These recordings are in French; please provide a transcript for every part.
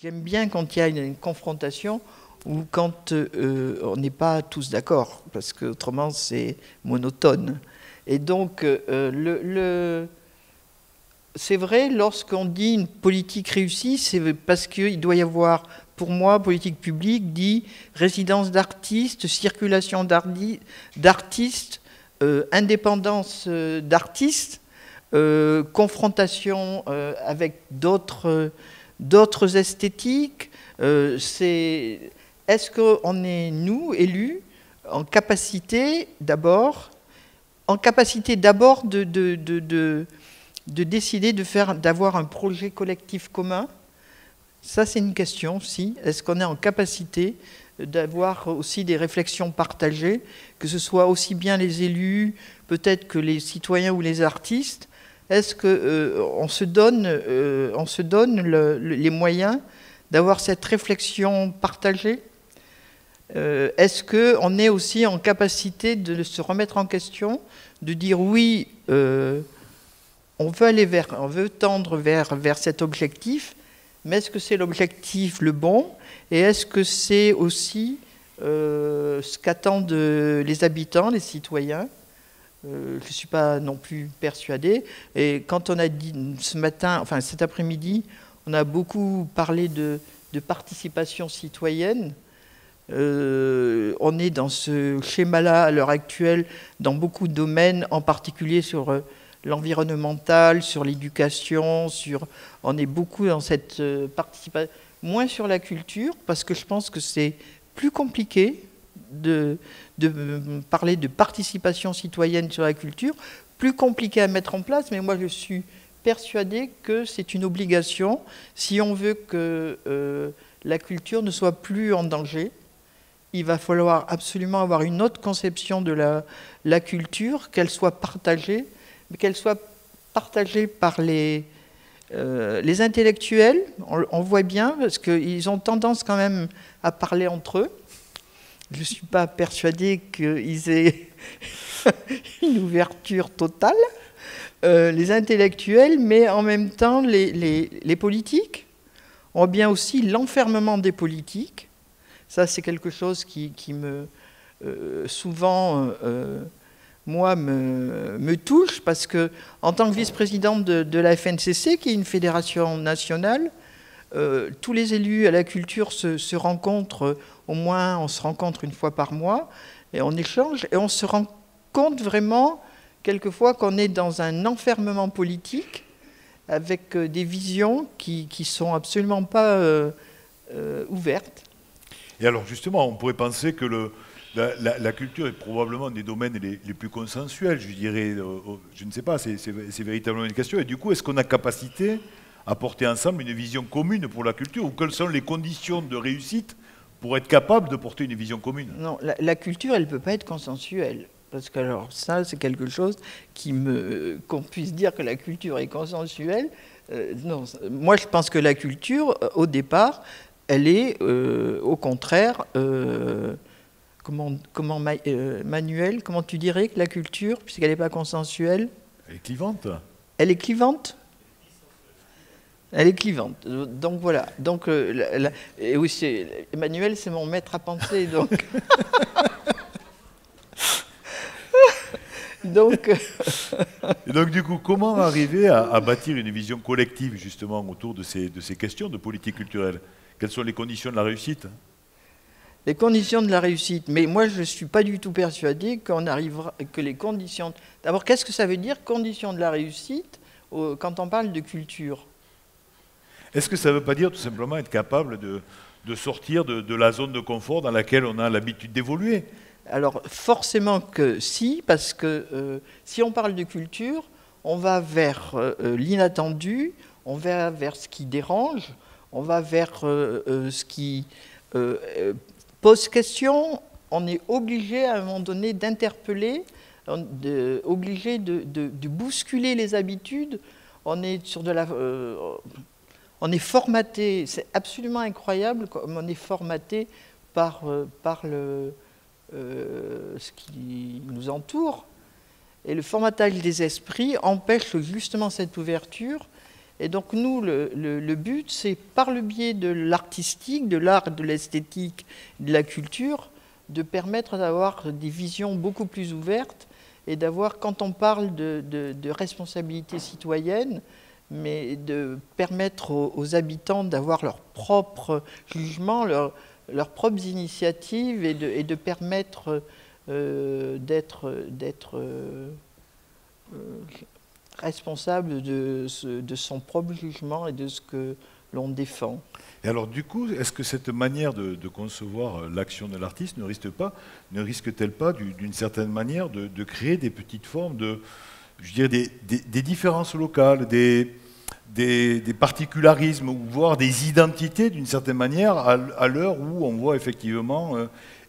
J'aime bien quand il y a une confrontation ou quand on n'est pas tous d'accord, parce qu'autrement c'est monotone. Et donc, c'est vrai, lorsqu'on dit une politique réussie, c'est parce qu'il doit y avoir, pour moi, politique publique dit résidence d'artistes, circulation d'artistes, indépendance d'artistes, confrontation avec d'autres esthétiques. Est-ce qu'on est, nous, élus, en capacité d'abord de décider d'avoir un projet collectif commun? Ça, c'est une question aussi. Est-ce qu'on est en capacité d'avoir aussi des réflexions partagées, que ce soit aussi bien les élus, peut-être que les citoyens ou les artistes? Est-ce qu'on se donne les moyens d'avoir cette réflexion partagée? Est-ce qu'on est aussi en capacité de se remettre en question, de dire oui, on veut tendre vers cet objectif, mais est-ce que c'est l'objectif le bon? Et est-ce que c'est aussi ce qu'attendent les habitants, les citoyens? Je ne suis pas non plus persuadé. Et quand on a dit ce matin, enfin cet après-midi, on a beaucoup parlé de participation citoyenne. On est dans ce schéma-là à l'heure actuelle dans beaucoup de domaines, en particulier sur l'environnemental, sur l'éducation, on est beaucoup dans cette participation, moins sur la culture, parce que je pense que c'est plus compliqué de parler de participation citoyenne sur la culture, plus compliqué à mettre en place, mais moi je suis persuadé que c'est une obligation si on veut que la culture ne soit plus en danger. Il va falloir absolument avoir une autre conception de la culture, qu'elle soit partagée, mais qu'elle soit partagée par les intellectuels. On voit bien, parce qu'ils ont tendance quand même à parler entre eux. Je ne suis pas persuadé qu'ils aient une ouverture totale, les intellectuels, mais en même temps les politiques. On voit bien aussi l'enfermement des politiques. Ça, c'est quelque chose qui me souvent, moi, me touche, parce que en tant que vice-présidente de la FNCC, qui est une fédération nationale, tous les élus à la culture se rencontrent, au moins on se rencontre une fois par mois, et on échange, et on se rend compte vraiment, quelquefois, qu'on est dans un enfermement politique, avec des visions qui sont absolument pas ouvertes. Et alors justement, on pourrait penser que la culture est probablement un des domaines les plus consensuels, je dirais, je ne sais pas, c'est véritablement une question. Et du coup, est-ce qu'on a capacité à porter ensemble une vision commune pour la culture, ou quelles sont les conditions de réussite pour être capable de porter une vision commune? Non, la culture, elle ne peut pas être consensuelle. Parce que alors ça, c'est quelque chose qu'on puisse dire que la culture est consensuelle. Non, moi je pense que la culture, au départ, elle est au contraire, Manuel, comment tu dirais que la culture, puisqu'elle n'est pas consensuelle? Elle est clivante. Elle est clivante? Elle est clivante. Donc voilà. Donc, et oui, Emmanuel, c'est mon maître à penser. Donc, Et donc du coup, comment arriver à bâtir une vision collective justement autour de ces questions de politique culturelle? Quelles sont les conditions de la réussite? Les conditions de la réussite. Mais moi, je ne suis pas du tout persuadé qu'on arrivera, que les conditions... D'abord, qu'est-ce que ça veut dire, conditions de la réussite, quand on parle de culture? Est-ce que ça ne veut pas dire tout simplement être capable de sortir de la zone de confort dans laquelle on a l'habitude d'évoluer? Alors, forcément que si, parce que si on parle de culture, on va vers l'inattendu, on va vers ce qui dérange, on va vers ce qui pose question. On est obligé à un moment donné d'interpeller, obligé de bousculer les habitudes. On est sur on est formaté, c'est absolument incroyable comme on est formaté par ce qui nous entoure. Et le formatage des esprits empêche justement cette ouverture. Et donc nous, le but, c'est par le biais de l'artistique, de l'art, de l'esthétique, de la culture, de permettre d'avoir des visions beaucoup plus ouvertes et d'avoir, quand on parle de responsabilité citoyenne, mais de permettre aux habitants d'avoir leur propre jugement, leurs propres initiatives et de permettre d'être responsable de son propre jugement et de ce que l'on défend. Et alors du coup, est-ce que cette manière de concevoir l'action de l'artiste ne risque-t-elle pas d'une certaine manière de créer des petites formes de, je dirais, des différences locales, des particularismes, ou voire des identités d'une certaine manière à l'heure où on voit effectivement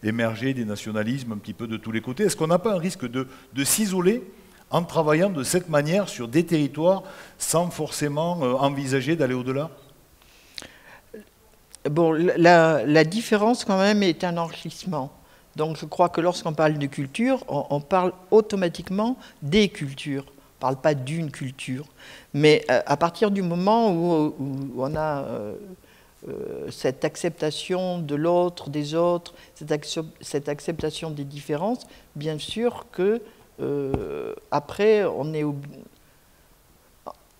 émerger des nationalismes un petit peu de tous les côtés? Est-ce qu'on n'a pas un risque de s'isoler en travaillant de cette manière sur des territoires sans forcément envisager d'aller au-delà? Bon, la différence quand même est un enrichissement. Donc je crois que lorsqu'on parle de culture, on parle automatiquement des cultures. On ne parle pas d'une culture. Mais à partir du moment où on a cette acceptation de l'autre, des autres, cette acceptation des différences, bien sûr que après, on est...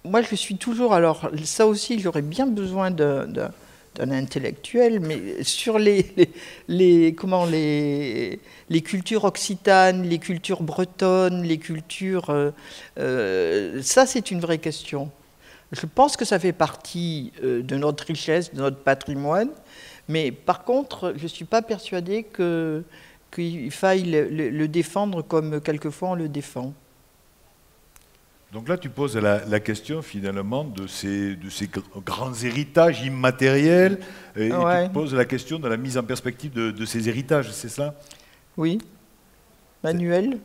Moi, je suis toujours... Alors, ça aussi, j'aurais bien besoin d'un intellectuel, mais sur les cultures occitanes, les cultures bretonnes, les cultures... ça, c'est une vraie question. Je pense que ça fait partie de notre richesse, de notre patrimoine, mais par contre, je ne suis pas persuadée qu'il faille le défendre comme quelquefois on le défend. Donc là, tu poses la question finalement de ces grands héritages immatériels, et Ouais. tu poses la question de la mise en perspective de ces héritages, c'est ça? Oui. Manuel?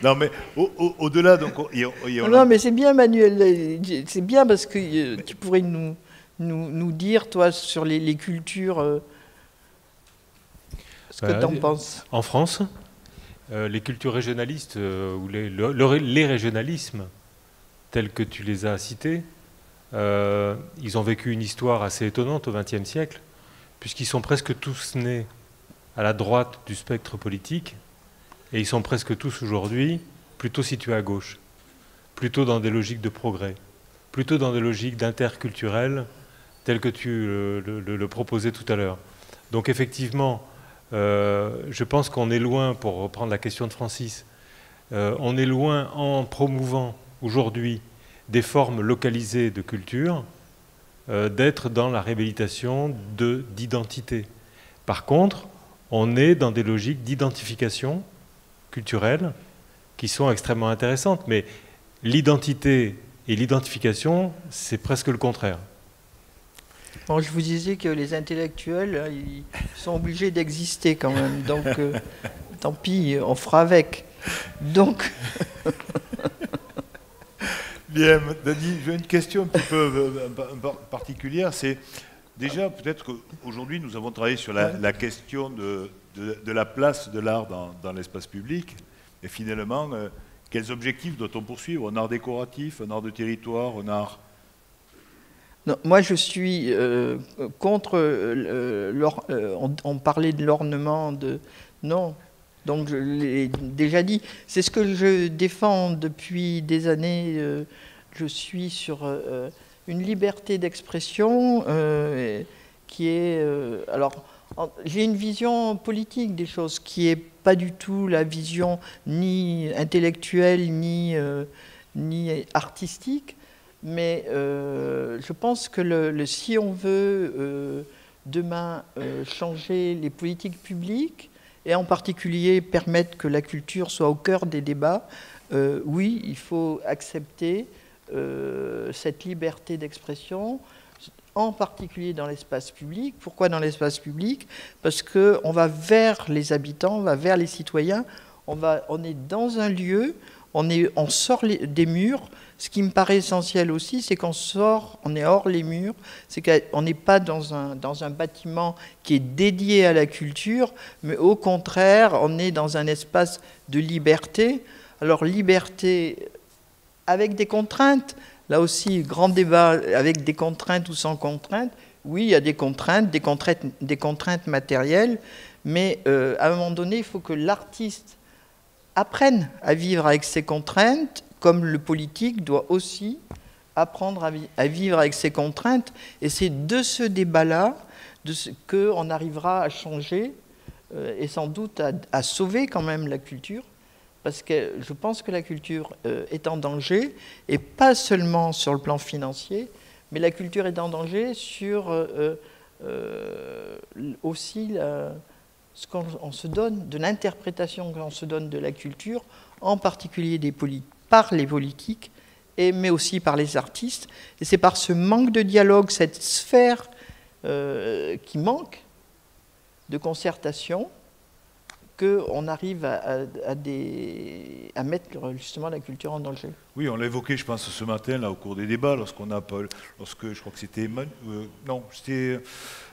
Non, mais au-delà, donc... Non, mais c'est bien, Manuel. C'est bien parce que tu pourrais nous dire, toi, sur les cultures, ce que tu en penses. En France, les cultures régionalistes ou les régionalismes tels que tu les as cités, ils ont vécu une histoire assez étonnante au XXe siècle, puisqu'ils sont presque tous nés à la droite du spectre politique, et ils sont presque tous aujourd'hui plutôt situés à gauche, plutôt dans des logiques de progrès, plutôt dans des logiques d'interculturel, telles que tu le proposais tout à l'heure. Donc effectivement, je pense qu'on est loin, pour reprendre la question de Francis, on est loin en promouvant aujourd'hui des formes localisées de culture, d'être dans la réhabilitation d'identité. Par contre, on est dans des logiques d'identification culturelle qui sont extrêmement intéressantes, mais l'identité et l'identification, c'est presque le contraire. Bon, je vous disais que les intellectuels, ils sont obligés d'exister quand même, donc tant pis, on fera avec. Donc... Bien, Dany, j'ai une question un petit peu particulière. C'est déjà, peut-être qu'aujourd'hui, nous avons travaillé sur la question de la place de l'art dans l'espace public. Et finalement, quels objectifs doit-on poursuivre? Un art décoratif, un art de territoire, un art... Non, moi, je suis contre... on parlait de l'ornement, non. Donc, je l'ai déjà dit. C'est ce que je défends depuis des années. Je suis sur une liberté d'expression qui est... alors, j'ai une vision politique des choses qui n'est pas du tout la vision ni intellectuelle ni artistique. Mais je pense que si on veut demain changer les politiques publiques, et en particulier permettre que la culture soit au cœur des débats, oui, il faut accepter cette liberté d'expression, en particulier dans l'espace public. Pourquoi dans l'espace public? Parce qu'on va vers les habitants, on va vers les citoyens, on est dans un lieu, on sort des murs. Ce qui me paraît essentiel aussi, c'est qu'on est hors les murs, c'est qu'on n'est pas dans un bâtiment qui est dédié à la culture, mais au contraire, on est dans un espace de liberté. Alors liberté avec des contraintes. Là aussi, grand débat, avec des contraintes ou sans contraintes. Oui, il y a des contraintes matérielles, mais à un moment donné, il faut que l'artiste apprenne à vivre avec ces contraintes, comme le politique doit aussi apprendre à vivre avec ces contraintes. Et c'est de ce débat-là qu'on arrivera à changer et sans doute à sauver quand même la culture. Parce que je pense que la culture est en danger, et pas seulement sur le plan financier, mais la culture est en danger sur aussi ce qu'on se donne, de l'interprétation qu'on se donne de la culture, en particulier par les politiques, mais aussi par les artistes. Et c'est par ce manque de dialogue, cette sphère qui manque de concertation, qu'on arrive à mettre justement la culture en danger. Oui, on l'a évoqué, je pense, ce matin, là, au cours des débats, lorsque je crois que c'était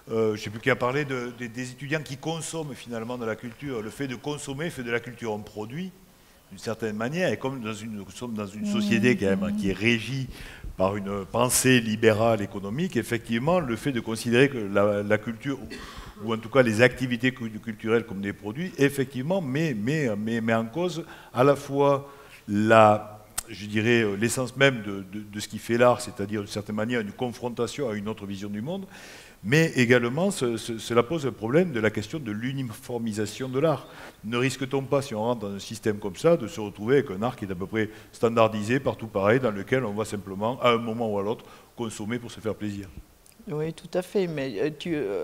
je ne sais plus qui a parlé des étudiants qui consomment finalement de la culture. Le fait de consommer fait de la culture un produit, d'une certaine manière, et comme nous sommes dans une société quand même, qui est régie par une pensée libérale économique, effectivement, le fait de considérer que la culture, ou en tout cas les activités culturelles comme des produits, effectivement, met en cause à la fois je dirais, l'essence même de ce qui fait l'art, c'est-à-dire d'une certaine manière une confrontation à une autre vision du monde, mais également cela pose le problème de la question de l'uniformisation de l'art. Ne risque-t-on pas, si on rentre dans un système comme ça, de se retrouver avec un art qui est à peu près standardisé, partout pareil, dans lequel on va simplement, à un moment ou à l'autre, consommer pour se faire plaisir? Oui, tout à fait, mais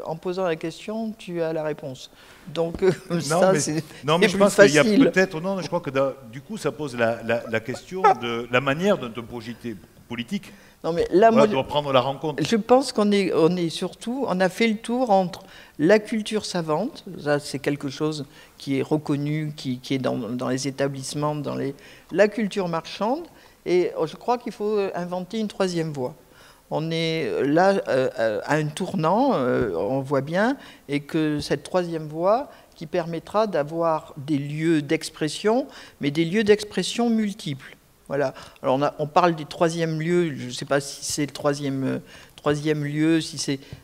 en posant la question, tu as la réponse. Donc non, mais je pense qu'il y a peut-être... Non, je crois que du coup, ça pose la question de la manière dont on projette politique. Non, mais là, voilà, doit prendre la rencontre. Je pense qu'on on a fait le tour entre la culture savante, ça c'est quelque chose qui est reconnu, qui est dans les établissements, la culture marchande, et je crois qu'il faut inventer une troisième voie. On est là à un tournant, on voit bien, et que cette troisième voie qui permettra d'avoir des lieux d'expression, mais des lieux d'expression multiples. Voilà. Alors on parle des troisièmes lieux, je ne sais pas si c'est le troisième lieu,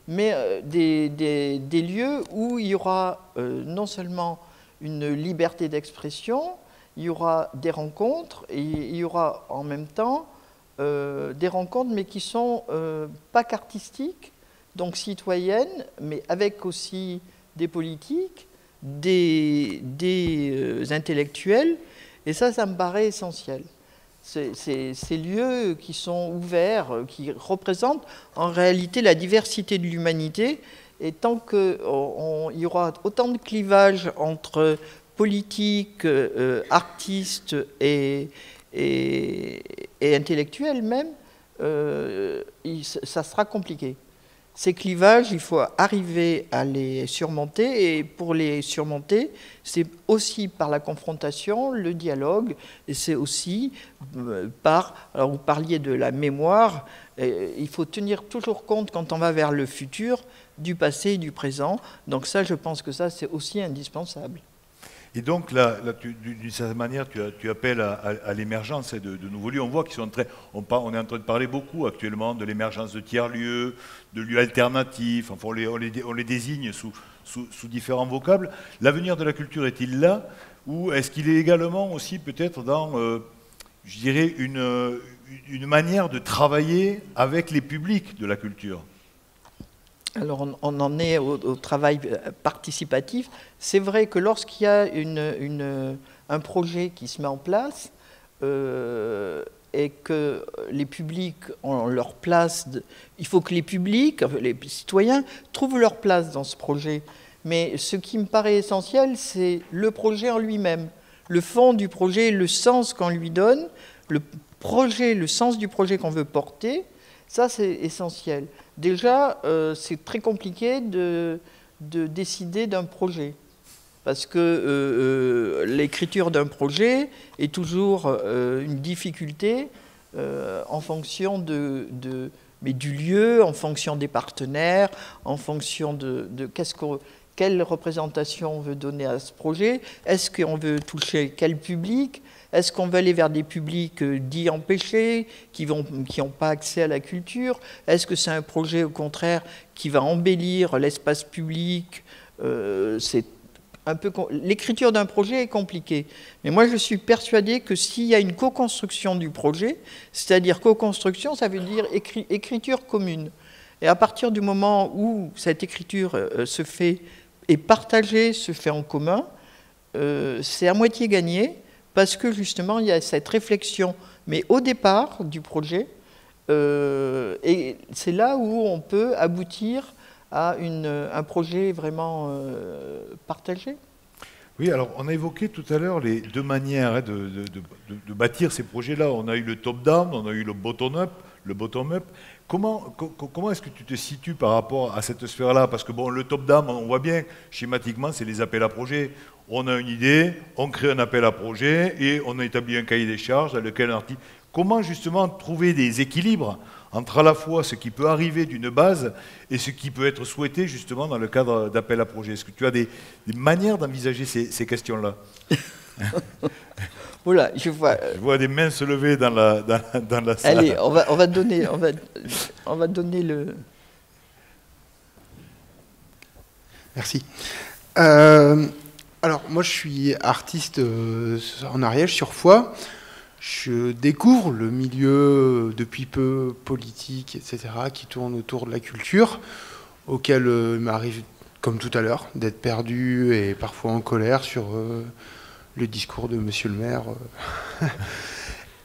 mais des lieux où il y aura non seulement une liberté d'expression, il y aura des rencontres, et il y aura en même temps des rencontres, mais qui sont pas qu'artistiques, donc citoyennes, mais avec aussi des politiques, des intellectuels, et ça me paraît essentiel. Ces lieux qui sont ouverts, qui représentent en réalité la diversité de l'humanité, et tant qu'il y aura autant de clivages entre politique, artistes et intellectuels même, ça sera compliqué. Ces clivages, il faut arriver à les surmonter, et pour les surmonter, c'est aussi par la confrontation, le dialogue, et c'est aussi alors vous parliez de la mémoire, il faut tenir toujours compte quand on va vers le futur, du passé et du présent, donc ça, je pense que ça, c'est aussi indispensable. Et donc, là d'une certaine manière, tu appelles à l'émergence de nouveaux lieux. On voit qu'ils sont on est en train de parler beaucoup actuellement de l'émergence de tiers-lieux, de lieux alternatifs. Enfin, on les désigne sous différents vocables. L'avenir de la culture est-il là? Ou est-ce qu'il est également aussi peut-être dans, je dirais, une manière de travailler avec les publics de la culture? Alors on en est au travail participatif. C'est vrai que lorsqu'il y a un projet qui se met en place et que les publics ont leur place, il faut que les publics, les citoyens, trouvent leur place dans ce projet. Mais ce qui me paraît essentiel, c'est le projet en lui-même, le fond du projet, le sens qu'on lui donne, le sens du projet qu'on veut porter. Ça, c'est essentiel. Déjà, c'est très compliqué de décider d'un projet, parce que l'écriture d'un projet est toujours une difficulté en fonction du lieu, en fonction des partenaires, en fonction de quelle représentation on veut donner à ce projet, est-ce qu'on veut toucher quel public, est-ce qu'on veut aller vers des publics dits empêchés, qui n'ont pas accès à la culture, est-ce que c'est un projet au contraire qui va embellir l'espace public, l'écriture d'un projet est compliquée. Mais moi, je suis persuadé que s'il y a une co-construction du projet, c'est-à-dire co-construction, ça veut dire écriture commune. Et à partir du moment où cette écriture se fait, est partagée, se fait en commun, c'est à moitié gagné, parce que justement, il y a cette réflexion, mais au départ du projet, et c'est là où on peut aboutir à un projet vraiment partagé. Oui, alors on a évoqué tout à l'heure les deux manières de bâtir ces projets-là. On a eu le top-down, on a eu le bottom-up. Comment est-ce que tu te situes par rapport à cette sphère-là? Parce que bon, le top-down, on voit bien, schématiquement, c'est les appels à projets. On a une idée, on crée un appel à projet et on a établi un cahier des charges dans lequel un article... Comment justement trouver des équilibres entre à la fois ce qui peut arriver d'une base et ce qui peut être souhaité justement dans le cadre d'appel à projet? Est-ce que tu as des manières d'envisager ces questions-là? Oula, je vois des mains se lever dans la salle. Allez, on va donner le... Merci. Alors, moi, je suis artiste en Ariège, sur Foix. Je découvre le milieu depuis peu politique, etc., qui tourne autour de la culture, auquel il m'arrive, comme tout à l'heure, d'être perdu et parfois en colère sur le discours de Monsieur le maire.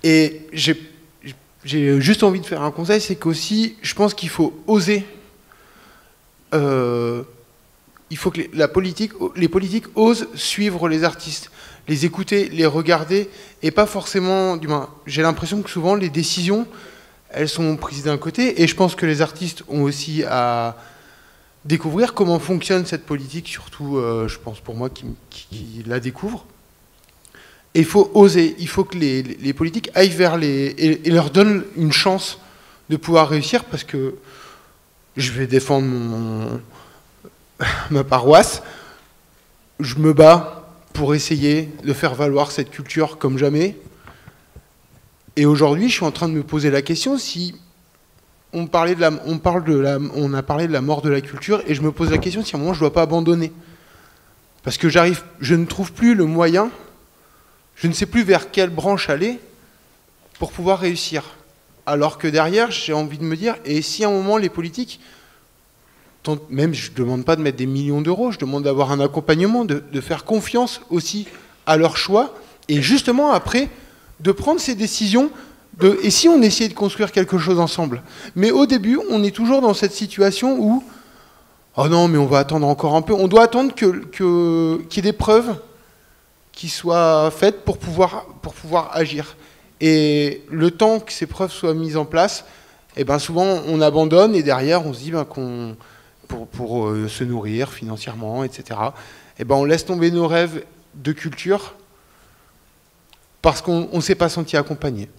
Et j'ai juste envie de faire un conseil, c'est qu'aussi, je pense qu'il faut oser. Il faut que les politiques osent suivre les artistes, les écouter, les regarder, et pas forcément... Du moins, j'ai l'impression que souvent, les décisions, elles sont prises d'un côté, et je pense que les artistes ont aussi à découvrir comment fonctionne cette politique, surtout, je pense pour moi, qui la découvre. Et il faut oser, il faut que les politiques aillent vers et leur donnent une chance de pouvoir réussir, parce que je vais défendre ma paroisse, je me bats pour essayer de faire valoir cette culture comme jamais. Et aujourd'hui, je suis en train de me poser la question si on a parlé de la mort de la culture, et je me pose la question si à un moment je ne dois pas abandonner. Parce que je ne trouve plus le moyen, je ne sais plus vers quelle branche aller pour pouvoir réussir. Alors que derrière, j'ai envie de me dire, et si à un moment les politiques, même je ne demande pas de mettre des millions d'euros, je demande d'avoir un accompagnement, de faire confiance aussi à leur choix, et justement après, de prendre ces décisions, et si on essayait de construire quelque chose ensemble. Mais au début, on est toujours dans cette situation où, oh non, mais on va attendre encore un peu, on doit attendre qu'il y ait des preuves qui soient faites pour pouvoir agir. Et le temps que ces preuves soient mises en place, eh ben souvent on abandonne, et derrière on se dit qu'on... Pour se nourrir financièrement, etc. Et ben on laisse tomber nos rêves de culture parce qu'on ne s'est pas senti accompagné.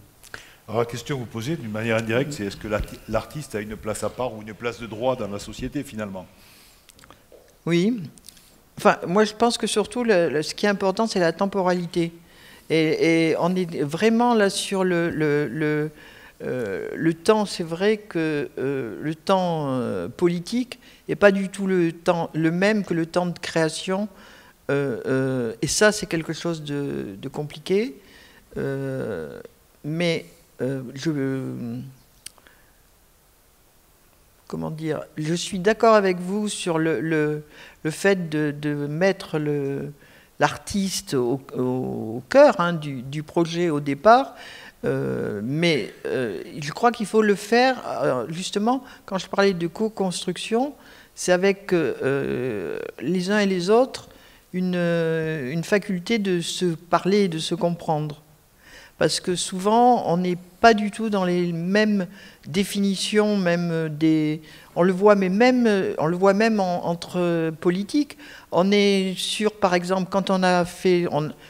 Alors la question que vous posez d'une manière indirecte, c'est est-ce que l'artiste a une place à part ou une place de droit dans la société finalement? Oui. Enfin, moi je pense que surtout ce qui est important, c'est la temporalité. Et on est vraiment là sur le temps. C'est vrai que le temps politique n'est pas du tout le même que le temps de création. Et ça, c'est quelque chose de compliqué. Mais comment dire, je suis d'accord avec vous sur le fait de mettre l'artiste au cœur du projet au départ. Mais je crois qu'il faut le faire, justement, quand je parlais de co-construction, c'est avec les uns et les autres une faculté de se parler et de se comprendre. Parce que souvent, on n'est pas du tout dans les mêmes définitions, on le voit même entre politiques. On est sur, par exemple, quand on a fait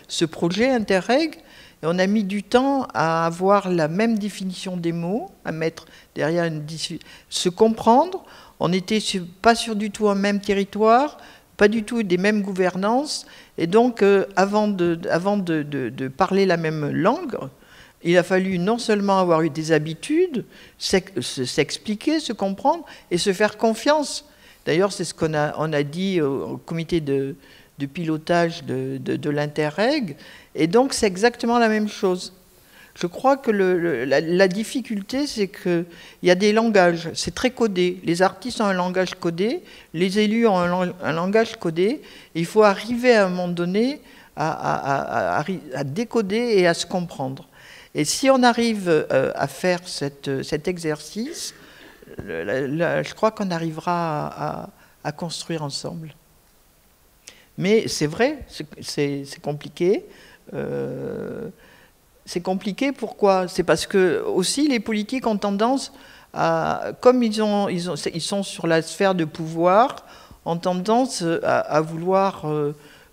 ce projet Interreg, et on a mis du temps à avoir la même définition des mots, à mettre derrière se comprendre. On n'était pas sur du tout un même territoire, pas du tout des mêmes gouvernances. Et donc, avant de parler la même langue, il a fallu non seulement avoir eu des habitudes, s'expliquer, se comprendre et se faire confiance. D'ailleurs, c'est ce qu'on a dit au comité de pilotage de l'Interreg. Et donc, c'est exactement la même chose. Je crois que la difficulté, c'est qu'il y a des langages, c'est très codé. Les artistes ont un langage codé, les élus ont un langage codé. Il faut arriver à un moment donné à décoder et à se comprendre. Et si on arrive à faire cet exercice, je crois qu'on arrivera à construire ensemble. Mais c'est vrai, c'est compliqué. C'est compliqué, pourquoi? C'est parce que aussi les politiques ont tendance à, comme ils sont sur la sphère de pouvoir, ont tendance à vouloir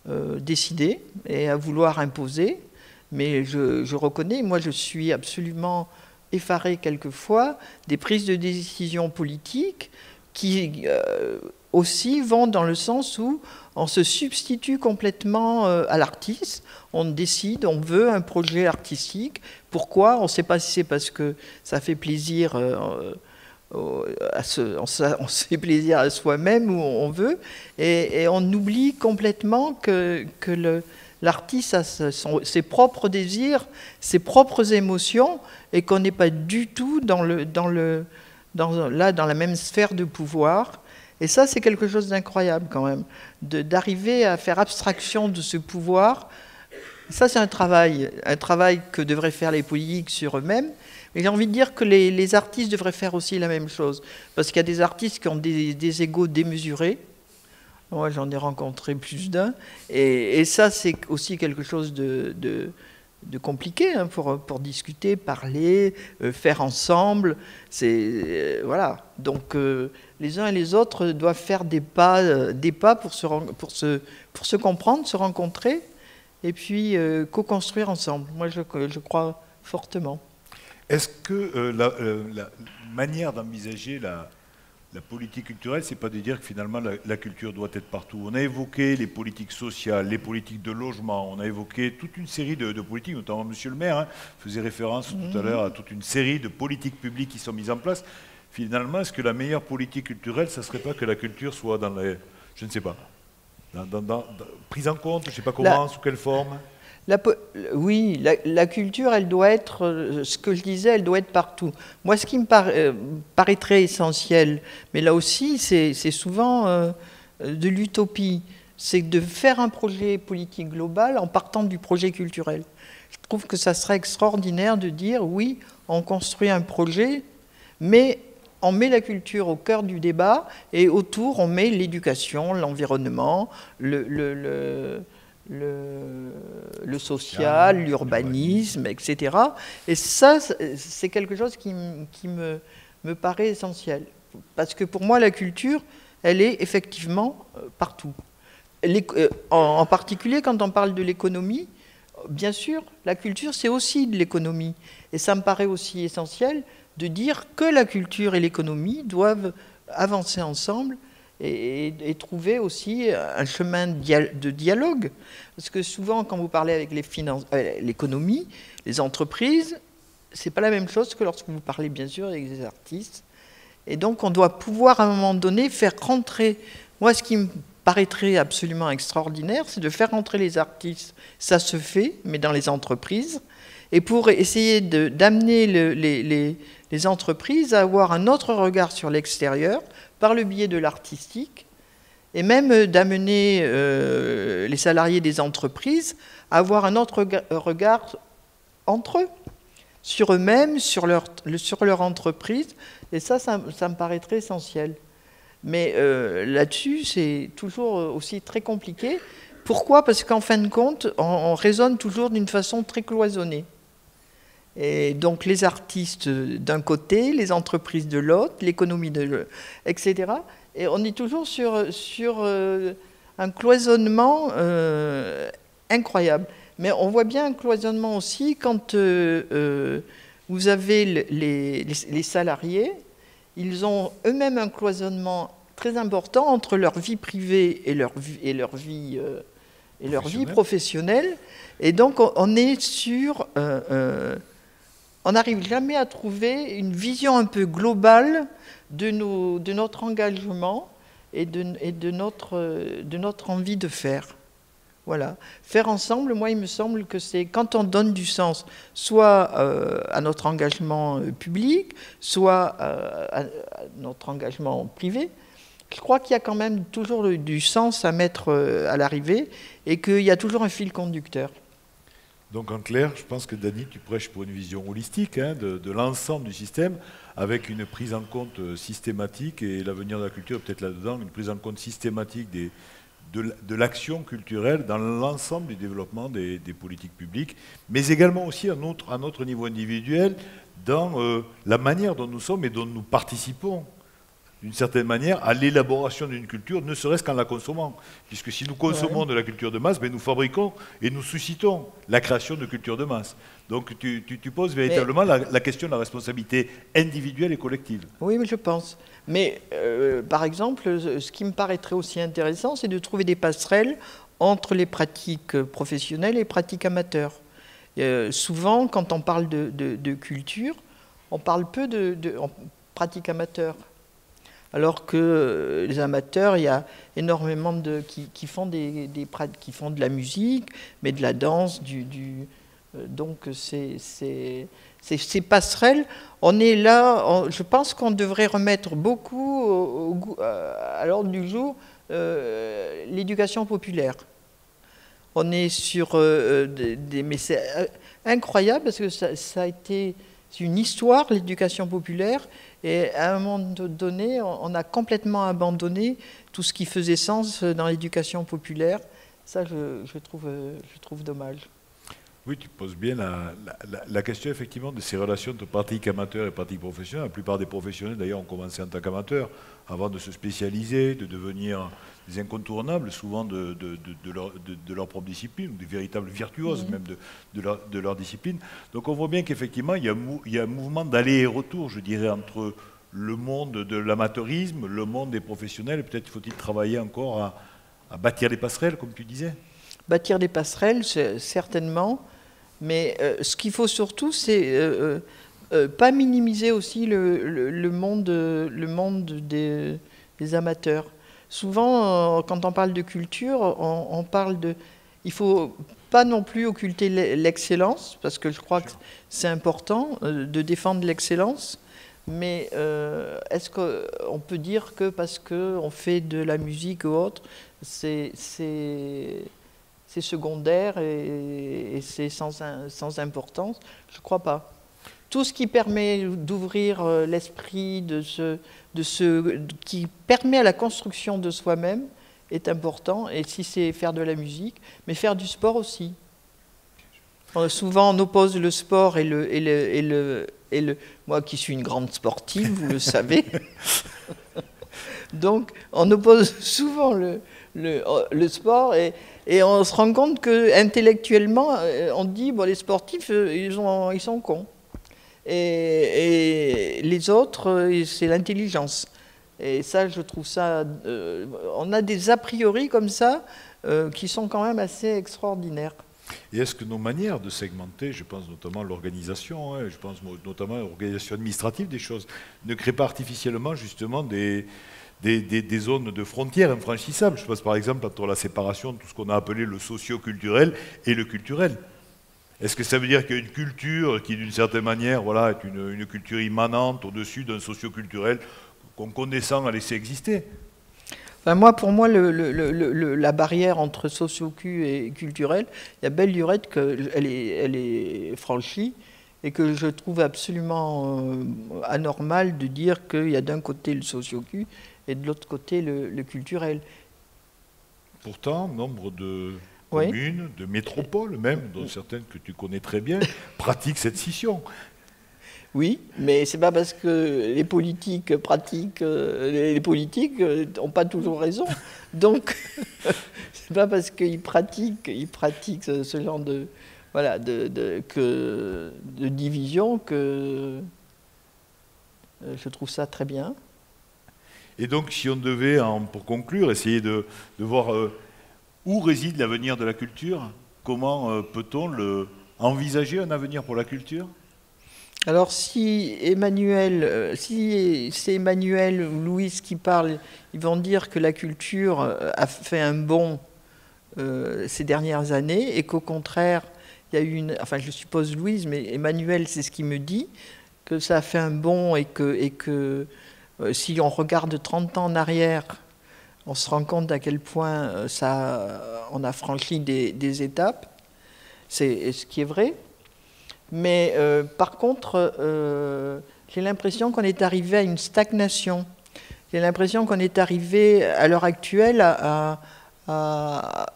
décider et à vouloir imposer. Mais je reconnais, moi je suis absolument effaré quelquefois des prises de décision politiques qui aussi vont dans le sens où on se substitue complètement à l'artiste, on décide, on veut un projet artistique. Pourquoi? On ne sait pas si c'est parce que ça fait plaisir, on fait plaisir à soi-même ou on veut, et on oublie complètement que l'artiste a ses propres désirs, ses propres émotions, et qu'on n'est pas du tout dans la même sphère de pouvoir. Et ça, c'est quelque chose d'incroyable quand même, d'arriver à faire abstraction de ce pouvoir. Ça, c'est un travail que devraient faire les politiques sur eux-mêmes. Mais j'ai envie de dire que les artistes devraient faire aussi la même chose. Parce qu'il y a des artistes qui ont des égos démesurés. Moi, j'en ai rencontré plus d'un. Et ça, c'est aussi quelque chose de compliqué hein, pour discuter, parler, faire ensemble. Voilà. Donc, les uns et les autres doivent faire des pas pour se comprendre, se rencontrer, et puis co-construire ensemble. Moi, je crois fortement. Est-ce que la manière d'envisager la politique culturelle, c'est pas de dire que finalement la culture doit être partout? On a évoqué les politiques sociales, les politiques de logement, on a évoqué toute une série de politiques, notamment Monsieur le maire faisait référence tout à l'heure à toute une série de politiques publiques qui sont mises en place. Finalement, est-ce que la meilleure politique culturelle, ça ne serait pas que la culture soit dans les... Je ne sais pas. Prise en compte, je ne sais pas comment, sous quelle forme? Oui, la culture, elle doit être, ce que je disais, elle doit être partout. Moi, ce qui me paraîtrait essentiel, mais là aussi, c'est souvent de l'utopie, c'est de faire un projet politique global en partant du projet culturel. Je trouve que ça serait extraordinaire de dire, oui, on construit un projet, mais on met la culture au cœur du débat, et autour, on met l'éducation, l'environnement, le social, l'urbanisme, etc. Et ça, c'est quelque chose qui me paraît essentiel. Parce que pour moi, la culture, elle est effectivement partout. En particulier, quand on parle de l'économie, bien sûr, la culture, c'est aussi de l'économie. Et ça me paraît aussi essentiel de dire que la culture et l'économie doivent avancer ensemble et trouver aussi un chemin de dialogue. Parce que souvent, quand vous parlez avec l'économie, les entreprises, c'est pas la même chose que lorsque vous parlez, bien sûr, avec des artistes. Et donc, on doit pouvoir, à un moment donné, faire rentrer... Moi, ce qui me paraîtrait absolument extraordinaire, c'est de faire rentrer les artistes. Ça se fait, mais dans les entreprises. Et pour essayer d'amener les entreprises à avoir un autre regard sur l'extérieur, par le biais de l'artistique, et même d'amener les salariés des entreprises à avoir un autre regard entre eux, sur eux-mêmes, sur leur entreprise. Et ça me paraîtrait essentiel. Mais là-dessus, c'est toujours aussi très compliqué. Pourquoi? Parce qu'en fin de compte, on raisonne toujours d'une façon très cloisonnée. Et donc les artistes d'un côté, les entreprises de l'autre, l'économie de l'autre, etc. Et on est toujours sur un cloisonnement incroyable. Mais on voit bien un cloisonnement aussi quand vous avez les salariés. Ils ont eux-mêmes un cloisonnement très important entre leur vie privée et leur vie professionnelle. Et donc, on est sur... on n'arrive jamais à trouver une vision un peu globale de notre engagement et de notre envie de faire. Voilà. Faire ensemble, moi, il me semble que c'est quand on donne du sens, soit à notre engagement public, soit à notre engagement privé. Je crois qu'il y a quand même toujours du sens à mettre à l'arrivée et qu'il y a toujours un fil conducteur. Donc en clair, je pense que Dany, tu prêches pour une vision holistique de l'ensemble du système, avec une prise en compte systématique, et l'avenir de la culture est peut-être là-dedans, une prise en compte systématique de l'action culturelle dans l'ensemble du développement des politiques publiques, mais également aussi à notre niveau individuel, dans la manière dont nous sommes et dont nous participons, d'une certaine manière, à l'élaboration d'une culture, ne serait-ce qu'en la consommant. Puisque si nous consommons de la culture de masse, ben nous fabriquons et nous suscitons la création de culture de masse. Donc tu poses véritablement la question de la responsabilité individuelle et collective. Oui, mais je pense. Mais par exemple, ce qui me paraîtrait aussi intéressant, c'est de trouver des passerelles entre les pratiques professionnelles et les pratiques amateurs. Souvent, quand on parle de culture, on parle peu de pratiques amateurs. Alors que les amateurs, il y a énormément qui font de la musique, mais de la danse, donc ces passerelles, on est là, je pense qu'on devrait remettre beaucoup à l'ordre du jour l'éducation populaire. On est sur mais c'est incroyable parce que ça a été... C'est une histoire, l'éducation populaire, et à un moment donné, on a complètement abandonné tout ce qui faisait sens dans l'éducation populaire. Ça, je trouve dommage. Oui, tu poses bien la question effectivement de ces relations de pratiques amateurs et pratiques professionnelles. La plupart des professionnels d'ailleurs ont commencé en tant qu'amateurs avant de se spécialiser, de devenir des incontournables souvent de leur propre discipline, ou des véritables virtuoses même de leur discipline. Donc on voit bien qu'effectivement il y a un mouvement d'aller et retour, je dirais, entre le monde de l'amateurisme, le monde des professionnels, et peut-être faut-il travailler encore à bâtir des passerelles, comme tu disais. Bâtir des passerelles, certainement, mais ce qu'il faut surtout, c'est pas minimiser aussi le monde des amateurs. Souvent, quand on parle de culture, on parle de... Il ne faut pas non plus occulter l'excellence, parce que je crois que c'est important de défendre l'excellence, mais est-ce qu'on peut dire que parce qu'on fait de la musique ou autre, c'est secondaire et c'est sans importance? Je ne crois pas. Tout ce qui permet d'ouvrir l'esprit, qui permet à la construction de soi-même est important. Et si c'est faire de la musique, mais faire du sport aussi. Souvent, on oppose le sport moi qui suis une grande sportive, vous le savez. Donc, on oppose souvent le sport et on se rend compte qu'intellectuellement, on dit bon, les sportifs, ils sont cons. Et les autres, c'est l'intelligence. Et ça, je trouve ça... on a des a priori comme ça qui sont quand même assez extraordinaires. Et est-ce que nos manières de segmenter, je pense notamment à l'organisation, je pense notamment à l'organisation administrative des choses, ne créent pas artificiellement justement des zones de frontières infranchissables? Je pense par exemple entre la séparation de tout ce qu'on a appelé le socio-culturel et le culturel. Est-ce que ça veut dire qu'il y a une culture qui, d'une certaine manière, voilà, est une culture immanente au-dessus d'un socio-culturel qu'on connaissant a laissé exister? Enfin, pour moi, la barrière entre socio-cu et culturel, il y a belle lurette qu'elle est franchie et que je trouve absolument anormal de dire qu'il y a d'un côté le socio-cu et de l'autre côté le culturel. Pourtant, nombre de communes, de métropoles même, dont certaines que tu connais très bien, pratiquent cette scission. Oui, mais c'est pas parce que les politiques pratiquent, les politiques n'ont pas toujours raison. Donc, c'est pas parce qu'ils pratiquent ce genre de division que je trouve ça très bien. Et donc, si on devait, pour conclure, essayer de voir où réside l'avenir de la culture, comment peut-on envisager un avenir pour la culture? Alors si c'est Emmanuel ou Louise qui parlent, ils vont dire que la culture a fait un bond ces dernières années et qu'au contraire, il y a eu enfin je suppose Louise, mais Emmanuel c'est ce qu'il me dit, que ça a fait un bond et que si on regarde 30 ans en arrière, on se rend compte à quel point on a franchi des étapes, c'est ce qui est vrai. Mais par contre, j'ai l'impression qu'on est arrivé à une stagnation. J'ai l'impression qu'on est arrivé à l'heure actuelle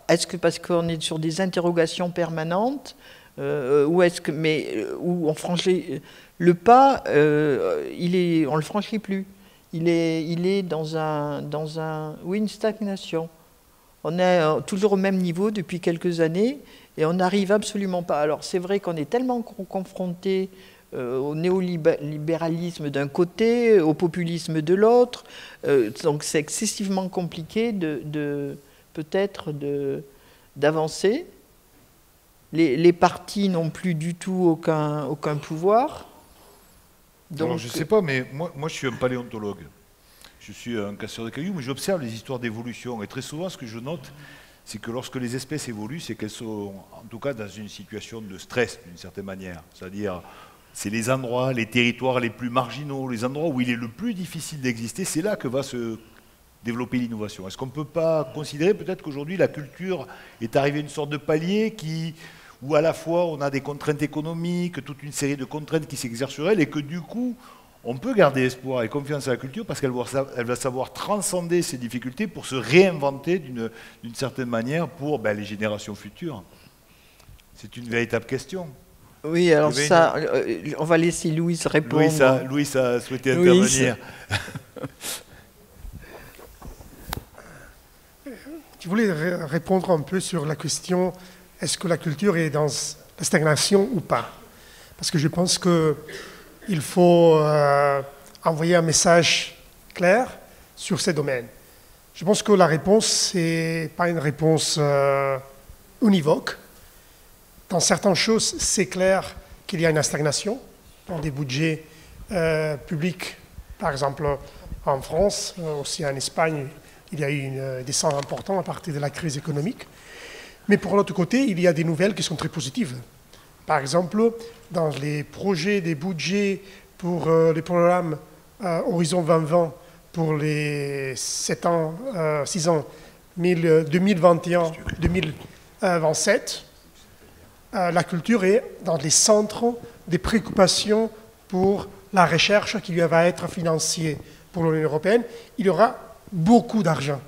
est-ce que parce qu'on est sur des interrogations permanentes ou est-ce que où on franchit le pas, on le franchit plus. Il est dans une stagnation. On est toujours au même niveau depuis quelques années et on n'arrive absolument pas. Alors c'est vrai qu'on est tellement confronté au néolibéralisme d'un côté, au populisme de l'autre, donc c'est excessivement compliqué peut-être d'avancer. Les partis n'ont plus du tout aucun pouvoir. Donc, alors je ne sais pas, mais moi je suis un paléontologue. Je suis un casseur de cailloux, mais j'observe les histoires d'évolution. Et très souvent, ce que je note, c'est que lorsque les espèces évoluent, c'est qu'elles sont en tout cas dans une situation de stress, d'une certaine manière. C'est-à-dire, c'est les endroits, les territoires les plus marginaux, les endroits où il est le plus difficile d'exister, c'est là que va se développer l'innovation. Est-ce qu'on ne peut pas considérer peut-être qu'aujourd'hui, la culture est arrivée à une sorte de palier où à la fois on a des contraintes économiques, toute une série de contraintes qui s'exercent sur elle, et que du coup, on peut garder espoir et confiance à la culture parce qu'elle va savoir transcender ces difficultés pour se réinventer d'une certaine manière pour les générations futures. C'est une véritable question. Oui, alors ça, on va laisser Louise répondre. Louise a souhaité intervenir. Je voulais répondre un peu sur la question, est-ce que la culture est dans la stagnation ou pas? Parce que je pense qu'il faut envoyer un message clair sur ces domaines. Je pense que la réponse, n'est pas une réponse univoque. Dans certaines choses, c'est clair qu'il y a une stagnation dans des budgets publics. Par exemple, en France, aussi en Espagne, il y a eu une descente importante à partir de la crise économique. Mais pour l'autre côté, il y a des nouvelles qui sont très positives. Par exemple, dans les projets des budgets pour les programmes Horizon 2020 pour les 6 ans 2021-2027, la culture est dans les centres des préoccupations pour la recherche qui va être financée pour l'Union européenne. Il y aura beaucoup d'argent.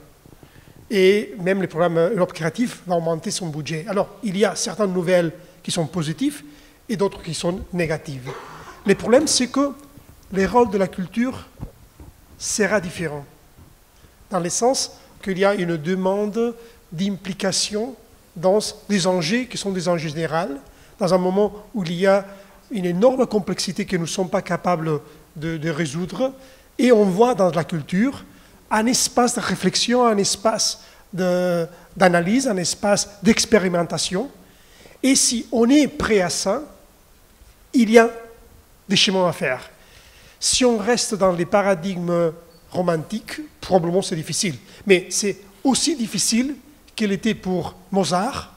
Et même le programme Europe Créative va augmenter son budget. Alors, il y a certaines nouvelles qui sont positives et d'autres qui sont négatives. Le problème, c'est que le rôle de la culture sera différent, dans le sens qu'il y a une demande d'implication dans des enjeux qui sont des enjeux généraux, dans un moment où il y a une énorme complexité que nous ne sommes pas capables de résoudre, et on voit dans la culture un espace de réflexion, un espace d'analyse, un espace d'expérimentation. Et si on est prêt à ça, il y a des chemins à faire. Si on reste dans les paradigmes romantiques, probablement c'est difficile. Mais c'est aussi difficile qu'il était pour Mozart,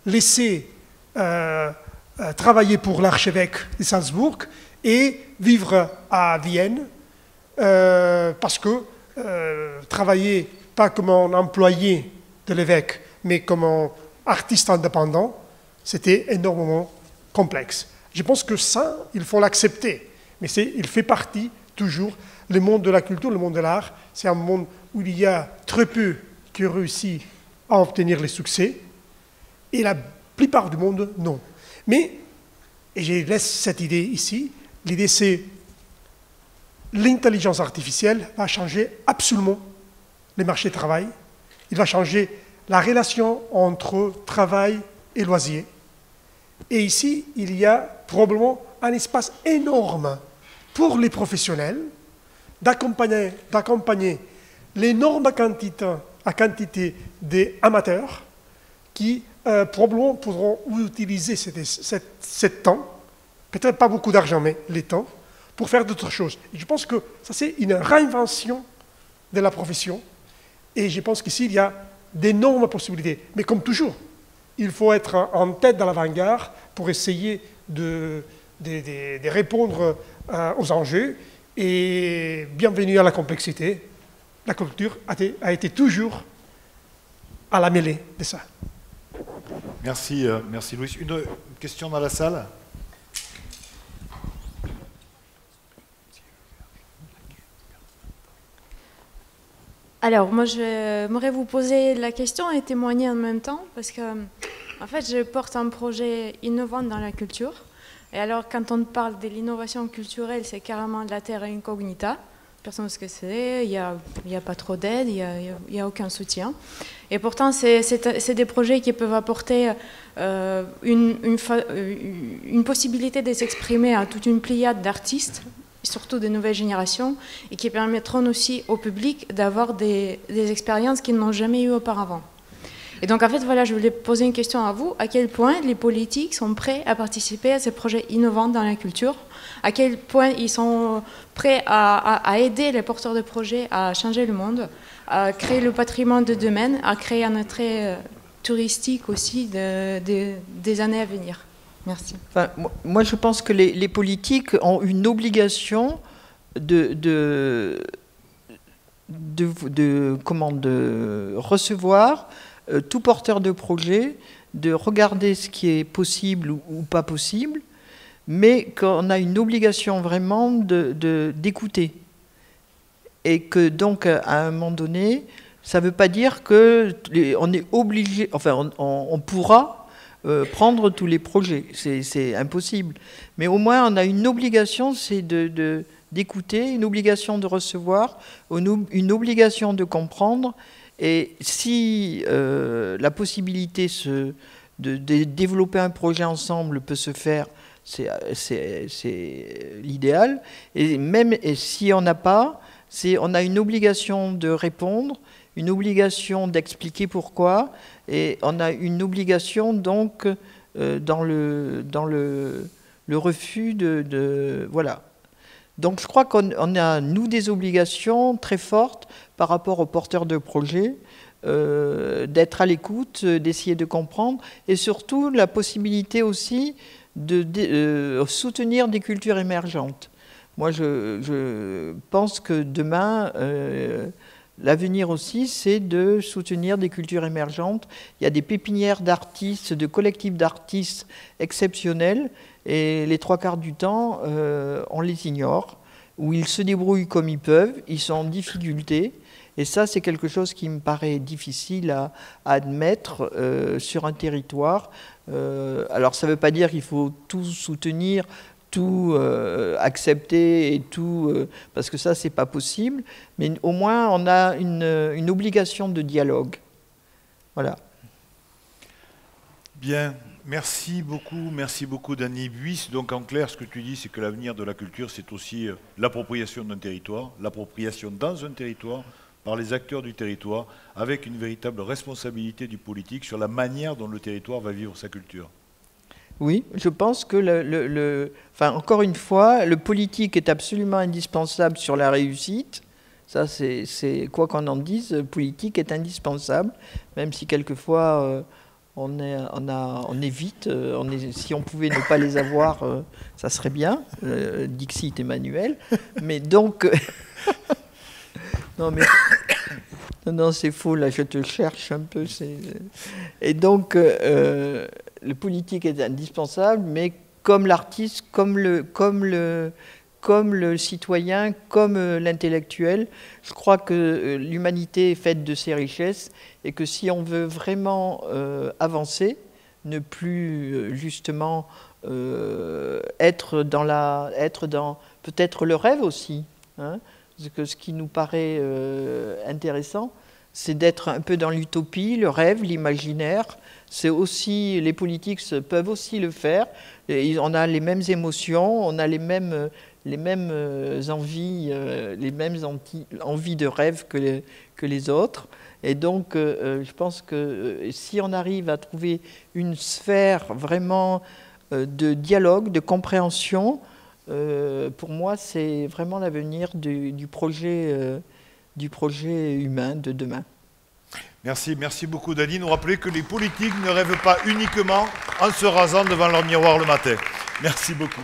laisser travailler pour l'archevêque de Salzbourg et vivre à Vienne, parce que travailler pas comme un employé de l'évêque, mais comme un artiste indépendant, c'était énormément complexe. Je pense que ça, il faut l'accepter, mais il fait partie toujours. Le monde de la culture, le monde de l'art, c'est un monde où il y a très peu qui réussissent à obtenir les succès, et la plupart du monde, non. Mais, et je laisse cette idée ici, l'idée c'est l'intelligence artificielle va changer absolument les marchés de travail, il va changer la relation entre travail et loisirs. Et ici, il y a probablement un espace énorme pour les professionnels d'accompagner l'énorme quantité des amateurs qui probablement pourront utiliser ce temps, peut-être pas beaucoup d'argent, mais les temps, pour faire d'autres choses. Et je pense que ça, c'est une réinvention de la profession. Et je pense qu'ici, il y a d'énormes possibilités. Mais comme toujours, il faut être en tête dans l'avant-garde pour essayer de répondre aux enjeux. Et bienvenue à la complexité. La culture a été toujours à la mêlée de ça. Merci, merci Louis. Une question dans la salle? Alors, moi, j'aimerais vous poser la question et témoigner en même temps, parce que, en fait, je porte un projet innovant dans la culture. Et alors, quand on parle de l'innovation culturelle, c'est carrément de la terra incognita. Personne ne sait ce que c'est, il n'y a pas trop d'aide, il n'y a aucun soutien. Et pourtant, c'est des projets qui peuvent apporter une possibilité de s'exprimer à toute une pléiade d'artistes, surtout des nouvelles générations, et qui permettront aussi au public d'avoir des expériences qu'ils n'ont jamais eues auparavant. Et donc, en fait, voilà, je voulais poser une question à vous. À quel point les politiques sont prêts à participer à ces projets innovants dans la culture? À quel point ils sont prêts à aider les porteurs de projets à changer le monde, à créer le patrimoine de demain, à créer un attrait touristique aussi des années à venir? Merci. Enfin, moi, je pense que les politiques ont une obligation de recevoir tout porteur de projet, de regarder ce qui est possible ou pas possible, mais qu'on a une obligation vraiment d'écouter. Et que donc, à un moment donné, ça ne veut pas dire qu'on est obligé, enfin, on pourra prendre tous les projets, c'est impossible. Mais au moins, on a une obligation, c'est d'écouter, une obligation de recevoir, une obligation de comprendre. Et si la possibilité de développer un projet ensemble peut se faire, c'est l'idéal. Et même si on n'a pas, on a une obligation de répondre, une obligation d'expliquer pourquoi, et on a une obligation donc dans le refus voilà. Donc je crois qu'on a, nous, des obligations très fortes par rapport aux porteurs de projets, d'être à l'écoute, d'essayer de comprendre, et surtout la possibilité aussi de soutenir des cultures émergentes. Moi, je pense que demain, l'avenir aussi, c'est de soutenir des cultures émergentes. Il y a des pépinières d'artistes, de collectifs d'artistes exceptionnels, et les 3/4 du temps, on les ignore, où ils se débrouillent comme ils peuvent, ils sont en difficulté, et ça, c'est quelque chose qui me paraît difficile à admettre sur un territoire. Alors, ça ne veut pas dire qu'il faut tout soutenir, tout accepter et tout, parce que ça, c'est pas possible, mais au moins, on a une obligation de dialogue. Voilà. Bien. Merci beaucoup Dany Buis. Donc en clair, ce que tu dis, c'est que l'avenir de la culture, c'est aussi l'appropriation d'un territoire, l'appropriation dans un territoire, par les acteurs du territoire, avec une véritable responsabilité du politique sur la manière dont le territoire va vivre sa culture. Oui, je pense que, enfin, encore une fois, le politique est absolument indispensable sur la réussite. Ça, c'est quoi qu'on en dise, le politique est indispensable, même si quelquefois... on évite, si on pouvait ne pas les avoir, ça serait bien, Dixit Emmanuel. Mais donc, non, c'est faux, là, je te cherche un peu. Et donc, le politique est indispensable, mais comme l'artiste, comme le citoyen, comme l'intellectuel, je crois que l'humanité est faite de ses richesses et que si on veut vraiment avancer, ne plus justement être dans peut-être le rêve aussi, hein, parce que ce qui nous paraît intéressant, c'est d'être un peu dans l'utopie, le rêve, l'imaginaire. C'est aussi, les politiques peuvent aussi le faire. Et on a les mêmes émotions, on a les mêmes les mêmes envies, envies de rêve que les autres. Et donc, je pense que si on arrive à trouver une sphère vraiment de dialogue, de compréhension, pour moi, c'est vraiment l'avenir du projet humain de demain. Merci beaucoup Dany. Nous rappeler que les politiques ne rêvent pas uniquement en se rasant devant leur miroir le matin. Merci beaucoup.